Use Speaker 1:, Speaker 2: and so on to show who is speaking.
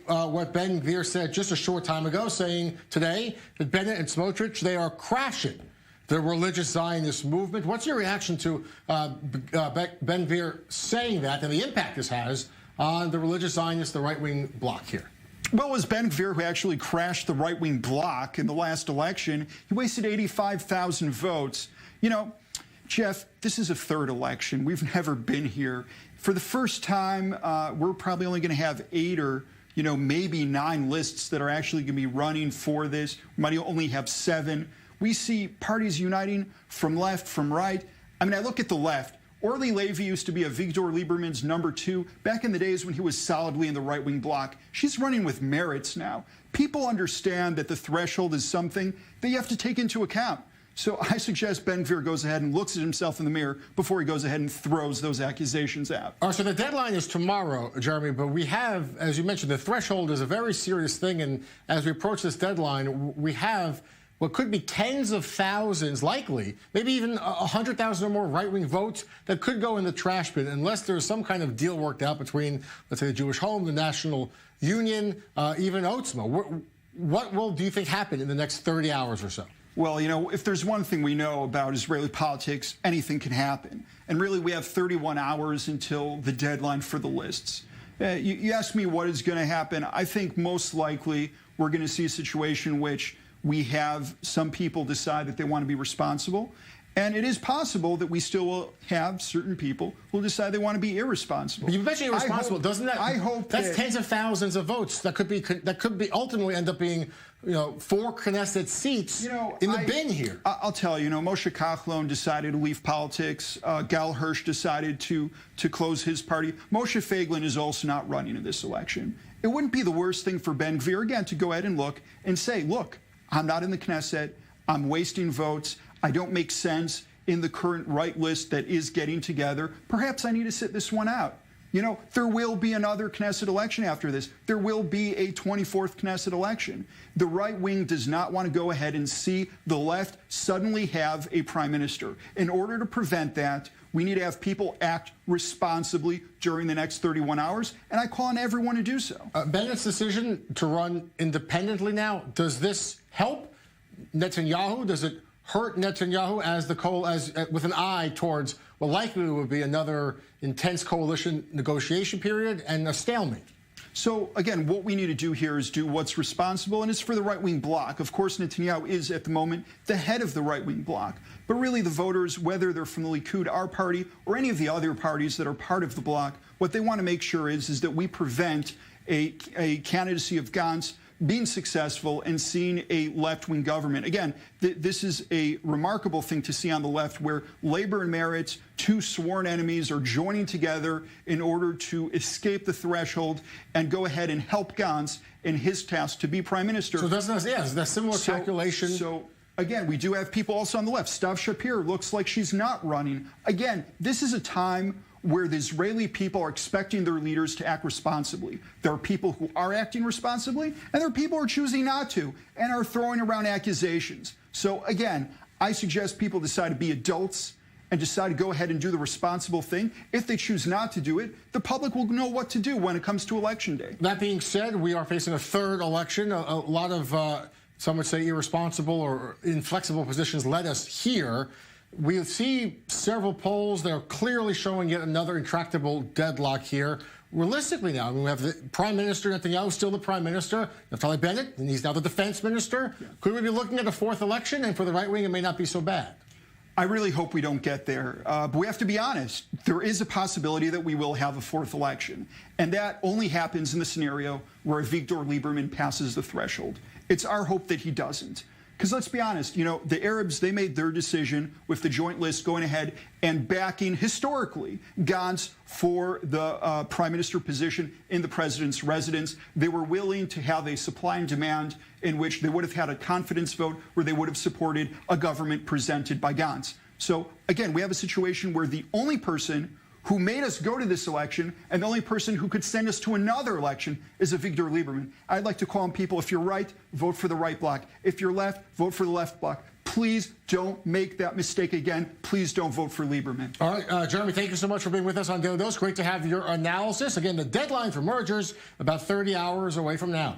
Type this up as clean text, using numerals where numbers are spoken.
Speaker 1: what Ben Gvir said just a short time ago, saying today that Bennett and Smotrich, they are crashing the religious Zionist movement. What's your reaction to Ben Gvir saying that and the impact this has on the religious Zionists, the right-wing bloc here?
Speaker 2: Well, it was Ben Gvir who actually crashed the right-wing bloc in the last election. He wasted 85,000 votes. You know, Jeff, this is a third election. We've never been here. For the first time, we're probably only going to have 8 or, maybe 9 lists that are actually going to be running for this. We might only have 7. We see parties uniting from left, from right. I mean, I look at the left. Orly Levy used to be Avigdor Lieberman's #2 back in the days when he was solidly in the right-wing bloc. She's running with merits now. People understand that the threshold is something that you have to take into account. So I suggest Ben Gvir goes ahead and looks at himself in the mirror before he goes ahead and throws those accusations out.
Speaker 1: All right, so the deadline is tomorrow, Jeremy, but we have, as you mentioned, the threshold is a very serious thing, and as we approach this deadline, we have what could be tens of thousands, likely, maybe even 100,000 or more right-wing votes that could go in the trash bin unless there's some kind of deal worked out between, let's say, the Jewish Home, the National Union, even Otzma. What do you think happen in the next 30 hours or so?
Speaker 2: Well, if there's one thing we know about Israeli politics, anything can happen. And really, we have 31 hours until the deadline for the lists. You ask me what is going to happen. I think most likely we're going to see a situation in which we have some people decide that they want to be responsible. And it is possible that we still will have certain people who decide they want to be irresponsible.
Speaker 1: But you mentioned irresponsible, doesn't that?
Speaker 2: I hope
Speaker 1: that's tens of thousands of votes that could ultimately end up being, 4 Knesset seats in the bin here.
Speaker 2: I'll tell you, Moshe Kachlon decided to leave politics. Gal Hirsch decided to close his party. Moshe Feiglin is also not running in this election. It wouldn't be the worst thing for Ben Gvir, again, to go ahead and look and say, look, I'm not in the Knesset. I'm wasting votes. I don't make sense in the current right list that is getting together. Perhaps I need to sit this one out. There will be another Knesset election after this. There will be a 24th Knesset election. The right wing does not want to go ahead and see the left suddenly have a prime minister. In order to prevent that, we need to have people act responsibly during the next 31 hours, and I call on everyone to do so.
Speaker 1: Bennett's decision to run independently now, does this help Netanyahu? Does it hurt Netanyahu with an eye towards what likely would be another intense coalition negotiation period and a stalemate?
Speaker 2: So, again, what we need to do here is do what's responsible, and it's for the right-wing bloc. Of course, Netanyahu is, at the moment, the head of the right-wing bloc. But really, the voters, whether they're from the Likud, our party, or any of the other parties that are part of the bloc, what they want to make sure is that we prevent a candidacy of Gantz being successful and seeing a left-wing government. Again, this is a remarkable thing to see on the left, where labor and Meretz, 2 sworn enemies, are joining together in order to escape the threshold and go ahead and help Gantz in his task to be prime minister.
Speaker 1: So that's a similar calculation.
Speaker 2: So again, we do have people also on the left. Stav Shapir looks like she's not running. Again, this is a time where the Israeli people are expecting their leaders to act responsibly. There are people who are acting responsibly, and there are people who are choosing not to and are throwing around accusations. So again, I suggest people decide to be adults and decide to go ahead and do the responsible thing. If they choose not to do it, the public will know what to do when it comes to Election Day.
Speaker 1: That being said, we are facing a third election. A lot of, some would say, irresponsible or inflexible positions led us here. We see several polls that are clearly showing yet another intractable deadlock here. Realistically now, we have the Prime Minister Netanyahu, still the Prime Minister, Naftali Bennett, and he's now the Defense Minister. Yeah. Could we be looking at a 4th election? And for the right wing, it may not be so bad.
Speaker 2: I really hope we don't get there. But we have to be honest. There is a possibility that we will have a 4th election. And that only happens in the scenario where Avigdor Lieberman passes the threshold. It's our hope that he doesn't. Because let's be honest, the Arabs, they made their decision with the joint list going ahead and backing, historically, Gantz for the prime minister position in the president's residence. They were willing to have a supply and demand in which they would have had a confidence vote where they would have supported a government presented by Gantz. So, again, we have a situation where the only person who made us go to this election and the only person who could send us to another election is Avigdor Lieberman. I'd like to call on people, if you're right, vote for the right bloc. If you're left, vote for the left bloc. Please don't make that mistake again. Please don't vote for Lieberman.
Speaker 1: All right, Jeremy, thank you so much for being with us on Daily Dose. Great to have your analysis. Again, the deadline for mergers about 30 hours away from now.